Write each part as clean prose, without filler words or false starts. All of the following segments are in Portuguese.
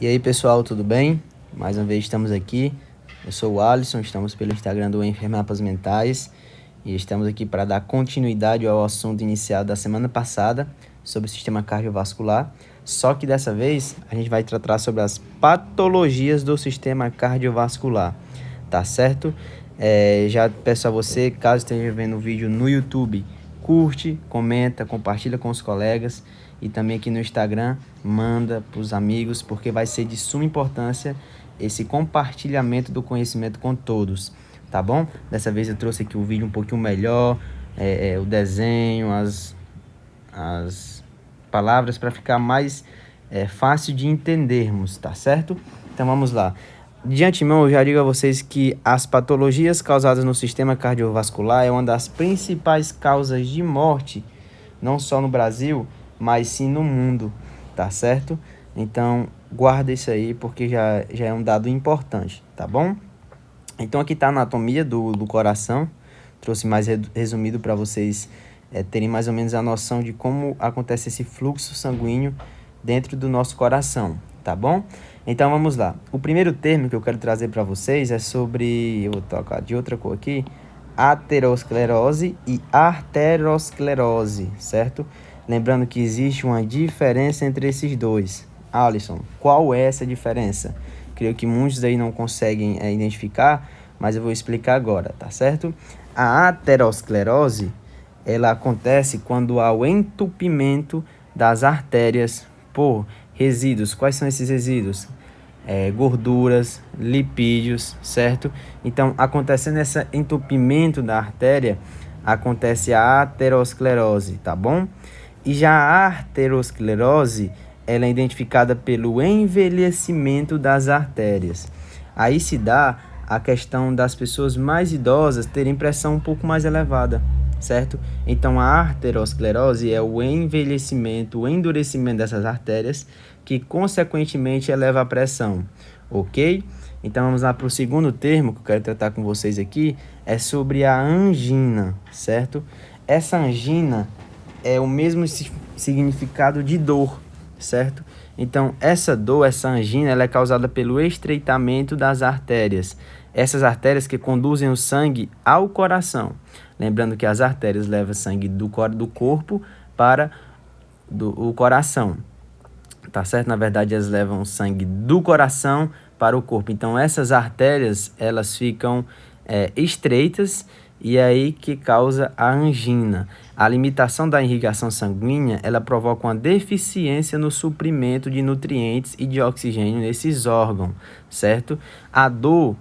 E aí pessoal, tudo bem? Mais uma vez estamos aqui. Eu sou o Alisson, estamos pelo Instagram do Enfermapas Mentais e estamos aqui para dar continuidade ao assunto iniciado da semana passada sobre o sistema cardiovascular. Só que dessa vez a gente vai tratar sobre as patologias do sistema cardiovascular, tá certo? Já peço a você, caso esteja vendo o vídeo no YouTube, curte, comenta, compartilha com os colegas e também aqui no Instagram, manda para os amigos, porque vai ser de suma importância esse compartilhamento do conhecimento com todos, tá bom? Dessa vez eu trouxe aqui o vídeo um pouquinho melhor, o desenho, as palavras para ficar mais fácil de entendermos, tá certo? Então vamos lá. De antemão, eu já digo a vocês que as patologias causadas no sistema cardiovascular é uma das principais causas de morte, não só no Brasil, mas sim no mundo, tá certo? Então, guarda isso aí, porque já é um dado importante, tá bom? Então, aqui está a anatomia do coração. Trouxe mais resumido para vocês terem mais ou menos a noção de como acontece esse fluxo sanguíneo dentro do nosso coração, tá bom? Então, vamos lá. O primeiro termo que eu quero trazer para vocês é sobre, eu vou tocar de outra cor aqui, aterosclerose e arteriosclerose, certo? Lembrando que existe uma diferença entre esses dois. Alisson, qual é essa diferença? Creio que muitos aí não conseguem identificar, mas eu vou explicar agora, tá certo? A aterosclerose, ela acontece quando há o entupimento das artérias por resíduos. Quais são esses resíduos? Gorduras, lipídios, certo? Então, acontecendo esse entupimento da artéria, acontece a aterosclerose, tá bom? E já a arteriosclerose, ela é identificada pelo envelhecimento das artérias. Aí se dá a questão das pessoas mais idosas terem pressão um pouco mais elevada, certo? Então a arteriosclerose é o envelhecimento, o endurecimento dessas artérias, que consequentemente eleva a pressão, ok? Então vamos lá para o segundo termo que eu quero tratar com vocês aqui, é sobre a angina, certo? Essa angina é o mesmo significado de dor, certo? Então, essa dor, essa angina, ela é causada pelo estreitamento das artérias. Essas artérias que conduzem o sangue ao coração. Lembrando que as artérias levam sangue do corpo para o coração. Tá certo? Na verdade, elas levam sangue do coração para o corpo. Então, essas artérias, elas ficam estreitas e é aí que causa a angina. A limitação da irrigação sanguínea, ela provoca uma deficiência no suprimento de nutrientes e de oxigênio nesses órgãos, certo? A dor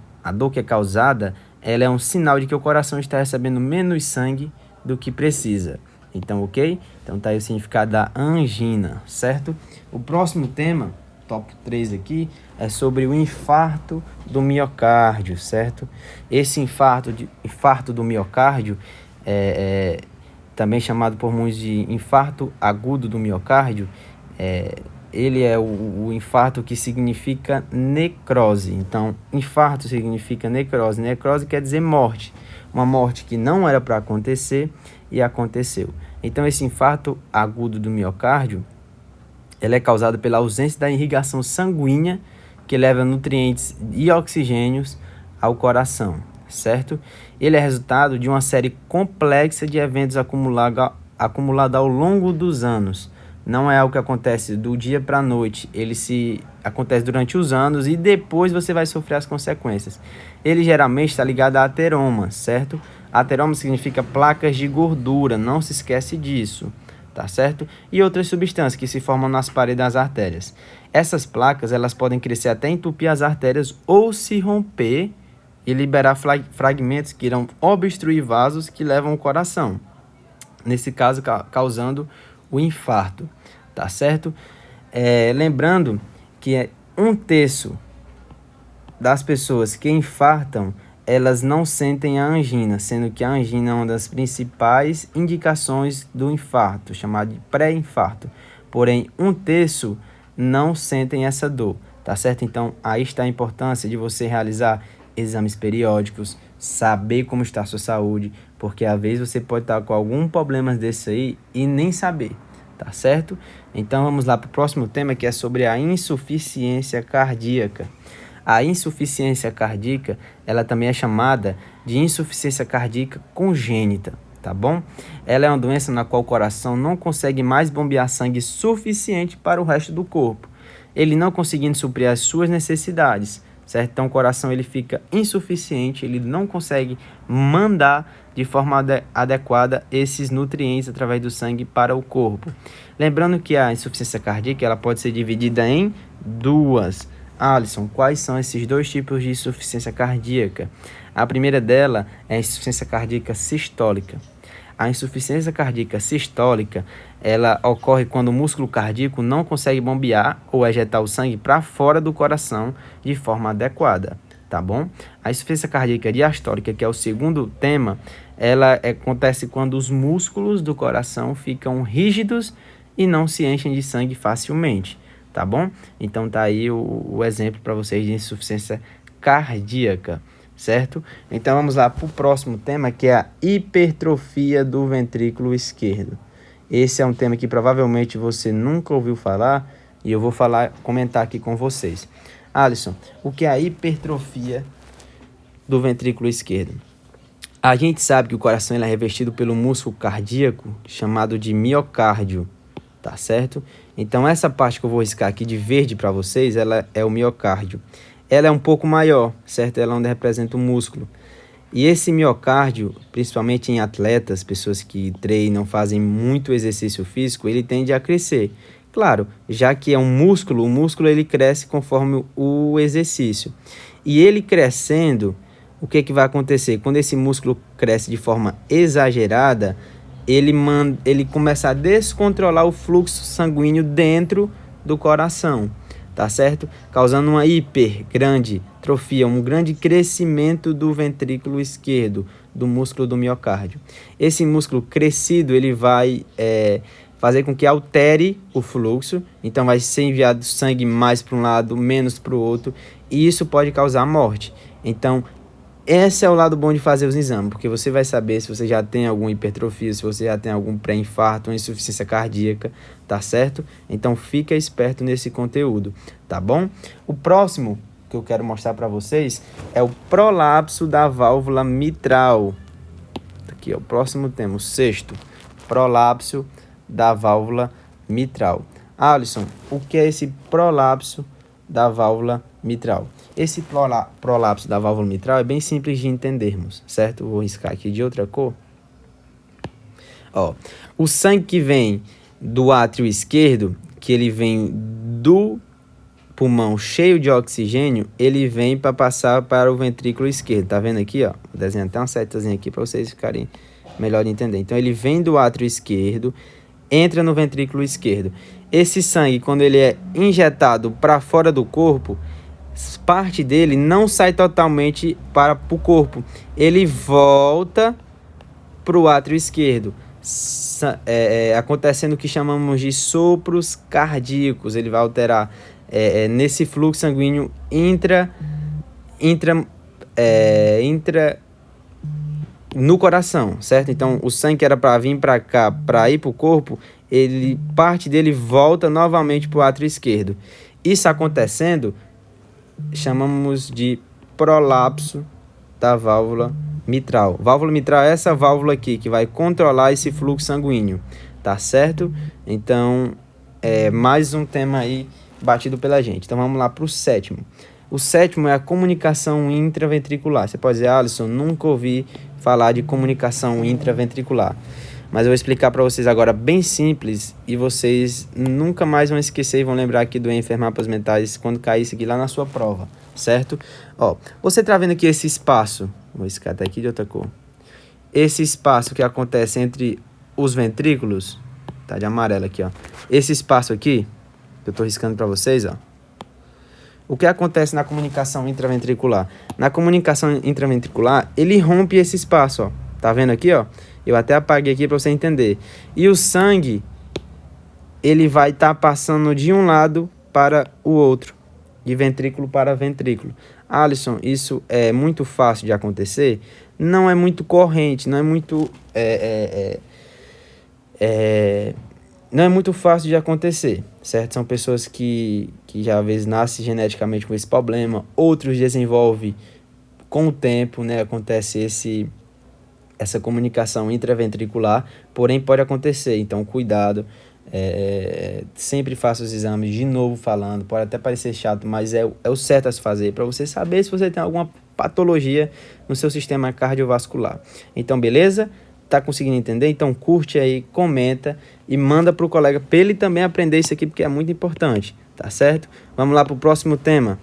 que é causada, ela é um sinal de que o coração está recebendo menos sangue do que precisa. Então, ok? Então, tá aí o significado da angina, certo? O próximo tema, tópico 3 aqui, é sobre o infarto do miocárdio, certo? Esse infarto do miocárdio também chamado por muitos de infarto agudo do miocárdio, ele é o infarto que significa necrose. Então, infarto significa necrose. Necrose quer dizer morte. Uma morte que não era para acontecer e aconteceu. Então, esse infarto agudo do miocárdio, ela é causada pela ausência da irrigação sanguínea que leva nutrientes e oxigênios ao coração, certo? Ele é resultado de uma série complexa de eventos acumulados ao longo dos anos. Não é algo que acontece do dia para a noite, acontece durante os anos e depois você vai sofrer as consequências. Ele geralmente está ligado a ateroma, certo? Ateroma significa placas de gordura, não se esquece disso, tá certo? E outras substâncias que se formam nas paredes das artérias. Essas placas, elas podem crescer até entupir as artérias ou se romper e liberar fragmentos que irão obstruir vasos que levam ao coração. Nesse caso, causando o infarto, tá certo? Lembrando que 1/3 das pessoas que infartam, elas não sentem a angina, sendo que a angina é uma das principais indicações do infarto, chamado de pré-infarto. Porém, 1/3 não sentem essa dor, tá certo? Então, aí está a importância de você realizar exames periódicos, saber como está a sua saúde, porque às vezes você pode estar com algum problema desse aí e nem saber, tá certo? Então vamos lá para o próximo tema, que é sobre a insuficiência cardíaca. A insuficiência cardíaca, ela também é chamada de insuficiência cardíaca congênita, tá bom? Ela é uma doença na qual o coração não consegue mais bombear sangue suficiente para o resto do corpo, ele não conseguindo suprir as suas necessidades, certo? Então o coração ele fica insuficiente, ele não consegue mandar de forma adequada esses nutrientes através do sangue para o corpo. Lembrando que a insuficiência cardíaca ela pode ser dividida em duas. Alisson, quais são esses dois tipos de insuficiência cardíaca? A primeira dela é a insuficiência cardíaca sistólica. A insuficiência cardíaca sistólica, ela ocorre quando o músculo cardíaco não consegue bombear ou ejetar o sangue para fora do coração de forma adequada, tá bom? A insuficiência cardíaca diastólica, que é o segundo tema, ela acontece quando os músculos do coração ficam rígidos e não se enchem de sangue facilmente, tá bom? Então tá aí o exemplo para vocês de insuficiência cardíaca, certo? Então vamos lá para o próximo tema, que é a hipertrofia do ventrículo esquerdo. Esse é um tema que provavelmente você nunca ouviu falar e eu vou comentar aqui com vocês. Alisson, o que é a hipertrofia do ventrículo esquerdo? A gente sabe que o coração ele é revestido pelo músculo cardíaco chamado de miocárdio, tá certo? Então essa parte que eu vou riscar aqui de verde para vocês, ela é o miocárdio. Ela é um pouco maior, certo? Ela é onde representa o músculo. E esse miocárdio, principalmente em atletas, pessoas que treinam, fazem muito exercício físico, ele tende a crescer. Claro, já que é um músculo, o músculo ele cresce conforme o exercício. E ele crescendo, o que vai acontecer? Quando esse músculo cresce de forma exagerada, ele começa a descontrolar o fluxo sanguíneo dentro do coração, tá certo? Causando uma grande trofia, um grande crescimento do ventrículo esquerdo, do músculo do miocárdio. Esse músculo crescido, ele vai fazer com que altere o fluxo, então vai ser enviado sangue mais para um lado, menos para o outro, e isso pode causar morte. Então, esse é o lado bom de fazer os exames, porque você vai saber se você já tem alguma hipertrofia, se você já tem algum pré-infarto, uma insuficiência cardíaca, tá certo? Então fica esperto nesse conteúdo, tá bom? O próximo que eu quero mostrar para vocês é o prolapso da válvula mitral. Aqui é o próximo tema, o sexto, prolapso da válvula mitral. Alisson, o que é esse prolapso da válvula mitral? Esse prolapso da válvula mitral é bem simples de entendermos, certo? Vou riscar aqui de outra cor. Ó, o sangue que vem do átrio esquerdo, que ele vem do pulmão cheio de oxigênio, ele vem para passar para o ventrículo esquerdo. Tá vendo aqui, ó? Vou desenhar até uma setazinha aqui para vocês ficarem melhor de entender. Então, ele vem do átrio esquerdo, entra no ventrículo esquerdo. Esse sangue, quando ele é injetado para fora do corpo, parte dele não sai totalmente para o corpo. Ele volta para o átrio esquerdo, acontecendo o que chamamos de sopros cardíacos. Ele vai alterar nesse fluxo sanguíneo no coração, certo? Então, o sangue que era para vir para cá, para ir para o corpo, parte dele volta novamente para o átrio esquerdo. Isso acontecendo, chamamos de prolapso da válvula mitral. Válvula mitral é essa válvula aqui que vai controlar esse fluxo sanguíneo, tá certo? Então, mais um tema aí batido pela gente. Então, vamos lá para o sétimo. O sétimo é a comunicação intraventricular. Você pode dizer, Alisson, nunca ouvi falar de comunicação intraventricular. Mas eu vou explicar para vocês agora bem simples e vocês nunca mais vão esquecer e vão lembrar aqui do enfermapas mentais quando cair isso aqui lá na sua prova, certo? Ó, você tá vendo aqui esse espaço, vou riscar até aqui de outra cor. Esse espaço que acontece entre os ventrículos, tá de amarelo aqui, ó. Esse espaço aqui, que eu tô riscando para vocês, ó. O que acontece na comunicação intraventricular? Na comunicação intraventricular, ele rompe esse espaço, ó. Tá vendo aqui, ó? Eu até apaguei aqui para você entender. E o sangue, ele vai estar passando de um lado para o outro, de ventrículo para ventrículo. Alisson, isso é muito fácil de acontecer? Não é muito corrente, não é muito não é muito fácil de acontecer, certo? São pessoas que já às vezes nascem geneticamente com esse problema, outros desenvolvem com o tempo, né? Acontece essa comunicação intraventricular, porém pode acontecer, então cuidado, sempre faça os exames de novo falando, pode até parecer chato, mas é o certo a se fazer, para você saber se você tem alguma patologia no seu sistema cardiovascular. Então, beleza? Tá conseguindo entender? Então curte aí, comenta e manda pro colega para ele também aprender isso aqui, porque é muito importante, tá certo? Vamos lá pro próximo tema.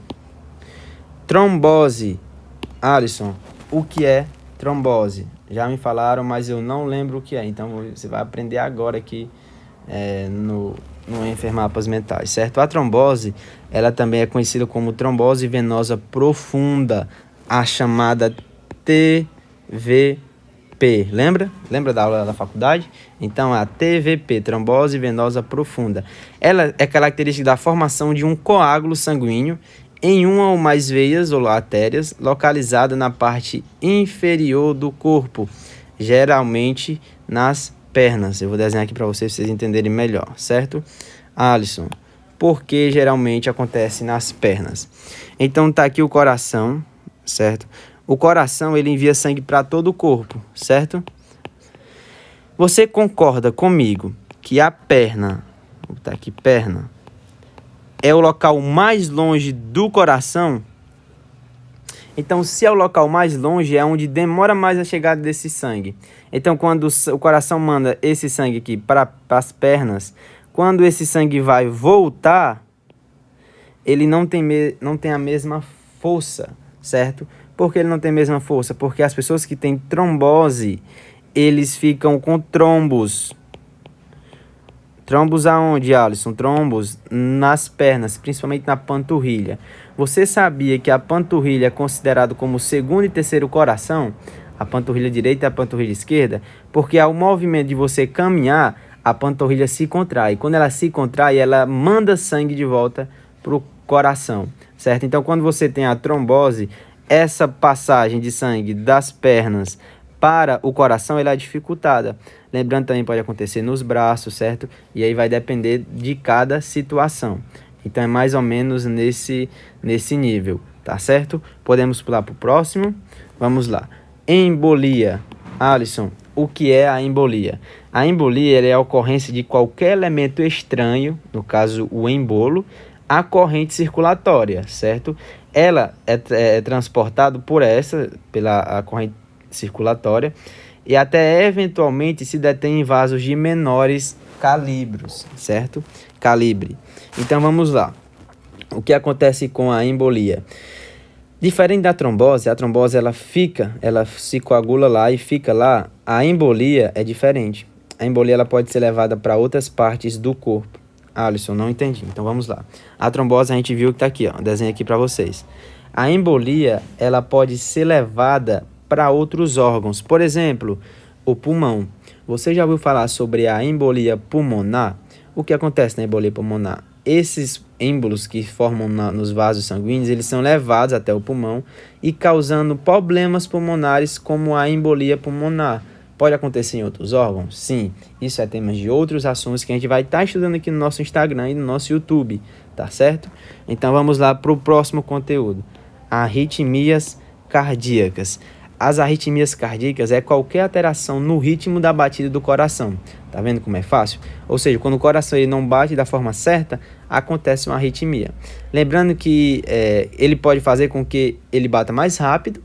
Trombose. Alisson, o que é trombose? Já me falaram, mas eu não lembro o que é, então você vai aprender agora aqui no Enfermapas Mentais, certo? A trombose, ela também é conhecida como trombose venosa profunda, a chamada TVP. Lembra? Lembra da aula da faculdade? Então, a TVP, trombose venosa profunda. Ela é característica da formação de um coágulo sanguíneo em uma ou mais veias ou artérias localizada na parte inferior do corpo, geralmente nas pernas. Eu vou desenhar aqui para vocês entenderem melhor, certo? Alisson, por que geralmente acontece nas pernas? Então, tá aqui o coração, certo? O coração, ele envia sangue para todo o corpo, certo? Você concorda comigo que a perna, vou botar aqui perna, é o local mais longe do coração? Então, se é o local mais longe, é onde demora mais a chegada desse sangue. Então, quando o coração manda esse sangue aqui para as pernas, quando esse sangue vai voltar, ele não tem a mesma força, certo? Por que ele não tem a mesma força? Porque as pessoas que têm trombose, eles ficam com trombos. Trombos aonde, Alisson? Trombos nas pernas, principalmente na panturrilha. Você sabia que a panturrilha é considerada como o segundo e terceiro coração? A panturrilha direita e a panturrilha esquerda? Porque ao movimento de você caminhar, a panturrilha se contrai. Quando ela se contrai, ela manda sangue de volta para o coração, certo? Então, quando você tem a trombose, essa passagem de sangue das pernas para o coração, ela é dificultada. Lembrando, também pode acontecer nos braços, certo? E aí vai depender de cada situação. Então, é mais ou menos nesse nível, tá certo? Podemos pular para o próximo. Vamos lá. Embolia. Alisson, o que é a embolia? A embolia é a ocorrência de qualquer elemento estranho, no caso o embolo, à corrente circulatória, certo? Ela é transportada pela corrente circulatória e até eventualmente se detém em vasos de menores calibres, certo? Calibre. Então vamos lá. O que acontece com a embolia? Diferente da trombose, a trombose ela se coagula lá e fica lá. A embolia é diferente. A embolia ela pode ser levada para outras partes do corpo. Alisson, não entendi. Então vamos lá. A trombose a gente viu que está aqui, ó. Desenho aqui para vocês. A embolia ela pode ser levada para outros órgãos. Por exemplo, o pulmão. Você já ouviu falar sobre a embolia pulmonar? O que acontece na embolia pulmonar? Esses êmbolos que formam nos vasos sanguíneos, eles são levados até o pulmão e causando problemas pulmonares como a embolia pulmonar. Pode acontecer em outros órgãos? Sim. Isso é tema de outros assuntos que a gente vai estar estudando aqui no nosso Instagram e no nosso YouTube, tá certo? Então vamos lá para o próximo conteúdo. Arritmias cardíacas. As arritmias cardíacas é qualquer alteração no ritmo da batida do coração. Tá vendo como é fácil? Ou seja, quando o coração ele não bate da forma certa, acontece uma arritmia. Lembrando que ele pode fazer com que ele bata mais rápido,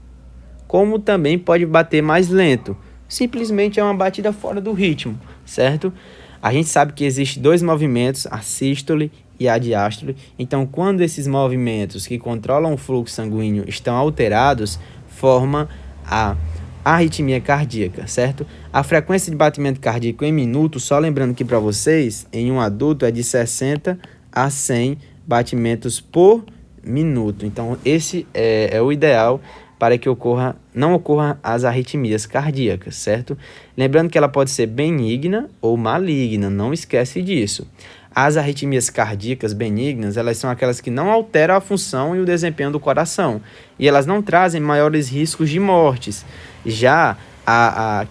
como também pode bater mais lento. Simplesmente é uma batida fora do ritmo, certo? A gente sabe que existem dois movimentos, a sístole e a diástole. Então, quando esses movimentos que controlam o fluxo sanguíneo estão alterados, forma a arritmia cardíaca, certo? A frequência de batimento cardíaco em minutos, só lembrando aqui para vocês, em um adulto é de 60 a 100 batimentos por minuto. Então, esse é o ideal para que não ocorra as arritmias cardíacas, certo? Lembrando que ela pode ser benigna ou maligna, não esquece disso. As arritmias cardíacas benignas, elas são aquelas que não alteram a função e o desempenho do coração, e elas não trazem maiores riscos de mortes. Já a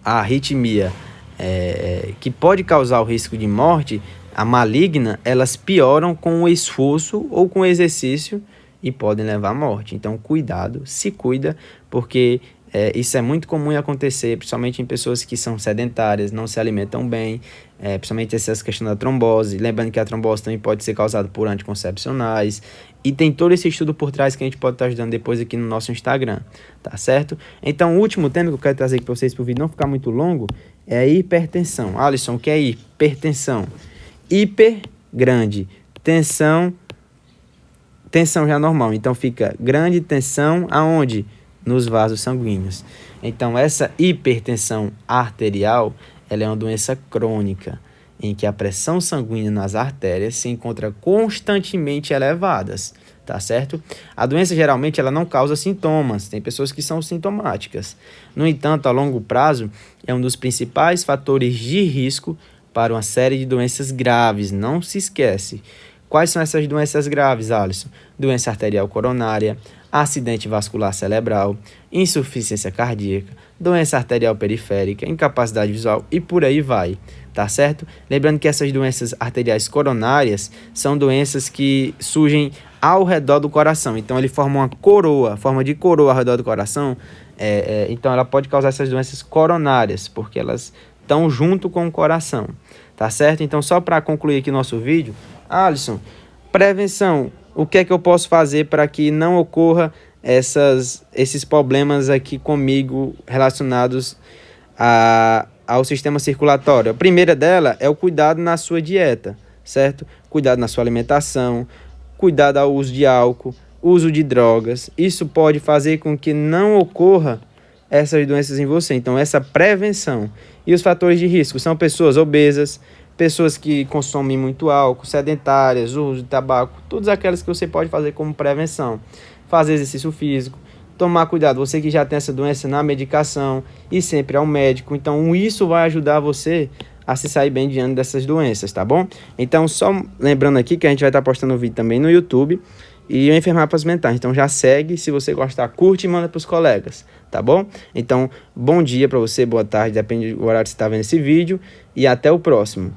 arritmia que pode causar o risco de morte, a maligna, elas pioram com o esforço ou com o exercício e podem levar à morte. Então, cuidado, se cuida, porque isso é muito comum acontecer, principalmente em pessoas que são sedentárias, não se alimentam bem, principalmente essa questão da trombose. Lembrando que a trombose também pode ser causada por anticoncepcionais. E tem todo esse estudo por trás que a gente pode estar ajudando depois aqui no nosso Instagram, tá certo? Então, o último tema que eu quero trazer aqui para vocês, para o vídeo não ficar muito longo, é a hipertensão. Alisson, o que é hipertensão? Hiper, grande, tensão já normal. Então, fica grande tensão aonde? Nos vasos sanguíneos. Então, essa hipertensão arterial, ela é uma doença crônica, em que a pressão sanguínea nas artérias se encontra constantemente elevadas, tá certo? A doença, geralmente, ela não causa sintomas, tem pessoas que são sintomáticas. No entanto, a longo prazo, é um dos principais fatores de risco para uma série de doenças graves, não se esquece. Quais são essas doenças graves, Alisson? Doença arterial coronária, acidente vascular cerebral, insuficiência cardíaca, doença arterial periférica, incapacidade visual e por aí vai, tá certo? Lembrando que essas doenças arteriais coronárias são doenças que surgem ao redor do coração, então ele forma uma coroa, forma de coroa ao redor do coração, então ela pode causar essas doenças coronárias, porque elas estão junto com o coração, tá certo? Então, só para concluir aqui nosso vídeo, Alisson, prevenção, o que é que eu posso fazer para que não ocorra esses problemas aqui comigo relacionados ao sistema circulatório? A primeira dela é o cuidado na sua dieta, certo? Cuidado na sua alimentação, cuidado ao uso de álcool, uso de drogas. Isso pode fazer com que não ocorra essas doenças em você. Então, essa prevenção. E os fatores de risco são pessoas obesas, pessoas que consomem muito álcool, sedentárias, uso de tabaco, todas aquelas que você pode fazer como prevenção. Fazer exercício físico, tomar cuidado, você que já tem essa doença, na medicação, e sempre ao médico. Então, isso vai ajudar você a se sair bem diante dessas doenças, tá bom? Então, só lembrando aqui que a gente vai estar postando o vídeo também no YouTube e o Enfermar Mentais. Então, já segue, se você gostar, curte e manda para os colegas, tá bom? Então, bom dia para você, boa tarde, depende do horário que você está vendo esse vídeo, e até o próximo.